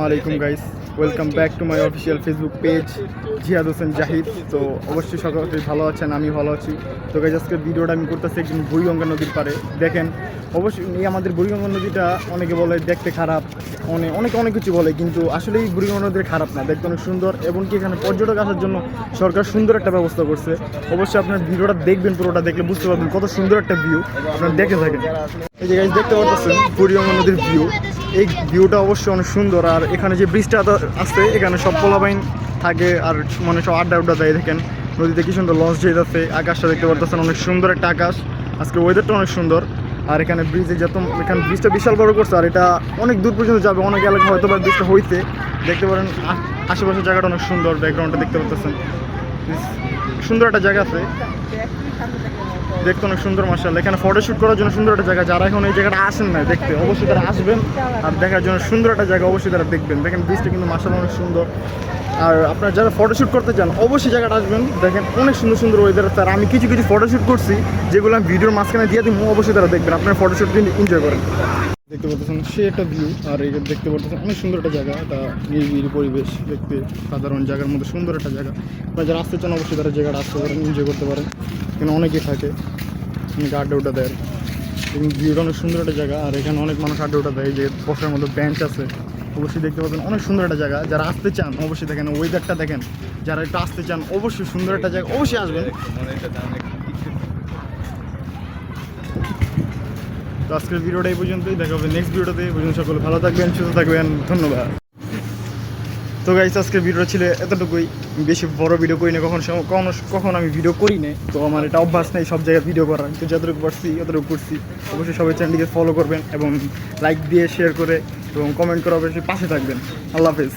আলাইকুম guys, welcome back to my official Facebook page জিহাদ হোসেন জাহিদ। তো অবশ্যই সকলে ভালো আছেন, আমি ভালো আছি। তো গাইস আজকের ভিডিওটা আমি করতেছি একজন বুড়িগঙ্গা নদীর পারে। দেখেন অবশ্যই এই আমাদের বুড়িগঙ্গা নদীটা অনেকে বলে দেখতে খারাপ, অনেক কিছু বলে, কিন্তু আসলে এই বুড়িগঙ্গা নদীর খারাপ না, দেখতে অনেক সুন্দর। এবং কি এখানে পর্যটক আসার জন্য সরকার সুন্দর একটা ব্যবস্থা করছে। অবশ্যই আপনার ভিডিওটা দেখবেন, পুরোটা দেখলে বুঝতে পারবেন কত সুন্দর একটা ভিউ। আপনারা দেখে থাকেন। এই যে গাইস দেখতে পাচ্ছেন বুড়িগঙ্গা নদীর ভিউ। এই ভিউটা অবশ্যই অনেক সুন্দর। আর এখানে যে ব্রিজটা আছে এখানে সব পোলাপাইন থাকে, আর মানে সব আড্ডা দেয়। দেখেন নদীতে কি সুন্দর লঞ্চ যেতেছে, আকাশটা দেখতে পাচ্ছেন অনেক সুন্দর একটা আকাশ। আজকে ওয়েদারটা অনেক সুন্দর। আর এখানে ব্রিজে এখানে ব্রিজটা বিশাল বড় করছে, আর এটা অনেক দূর পর্যন্ত যাবে। অনেক এলাকা হয়তো বা ব্রিজটা হইতে দেখতে পারেন। আশেপাশের জায়গাটা অনেক সুন্দর, ব্যাকগ্রাউন্ডটা দেখতে পাচ্ছেন সুন্দর একটা জায়গা আছে, দেখতে অনেক সুন্দর। মাশাআল্লাহ এখানে ফটোশুট করার জন্য সুন্দর একটা জায়গা। যারা এখন এই জায়গাটা আসেন না দেখতে, অবশ্যই তারা আসবেন আর দেখার জন্য সুন্দর একটা জায়গা, অবশ্যই তারা দেখবেন। দেখেন ব্রিজটা কিন্তু মাশাআল্লাহ অনেক সুন্দর। আর আপনারা যারা ফটোশুট করতে চান অবশ্যই জায়গাটা আসবেন। দেখেন অনেক সুন্দর ওয়েদার আছে। আর আমি কিছু ফটোশুট করছি যেগুলো আমি ভিডিওর মাঝখানে দিয়ে দিই, অবশ্যই তারা দেখবেন। আপনার ফটোশুট কিন্তু এনজয় করেন। দেখতে পাচ্ছেন সে একটা ভিউ, আর এই দেখতে পাচ্ছেন অনেক সুন্দর একটা জায়গা। এটা নিরিবিলি পরিবেশ, দেখতে সাধারণ জায়গার মধ্যে সুন্দর একটা জায়গা। আপনারা যারা আসতে চান অবশ্যই তারা জায়গাটা আসতে পারেন, এনজয় করতে পারেন। এখানে অনেকেই থাকে, অনেকে আড্ডা দেয়। এবং ভিউটা অনেক সুন্দর একটা জায়গা। আর এখানে অনেক মানুষ আড্ডা দেয়, যে বসার মতো বেঞ্চ আছে। অবশ্যই দেখতে পাবেন অনেক সুন্দর একটা জায়গা। যারা আসতে চান অবশ্যই দেখেন, ওয়েদারটা দেখেন। যারা একটু আসতে চান অবশ্যই সুন্দর একটা জায়গা, অবশ্যই আসবেন। তো আজকের ভিডিওটা এই পর্যন্তই, দেখা হবে নেক্সট ভিডিওতে। পর্যন্ত সকলে ভালো থাকবেন, সুস্থ থাকবেন, ধন্যবাদ। তো গাইস আজকের ভিডিও ছিল এতটুকুই। বেশি বড় ভিডিও করি না, কখন আমি ভিডিও করি না। তো আমার এটা অভ্যাস নেই সব জায়গায় ভিডিও করার, তো যতটুকু পারছি অতটুকু করছি। অবশ্যই সবাই চ্যানেলটিকে ফলো করবেন এবং লাইক দিয়ে শেয়ার করে এবং কমেন্ট করে অবশ্যই পাশে থাকবেন। আল্লাহ হাফেজ।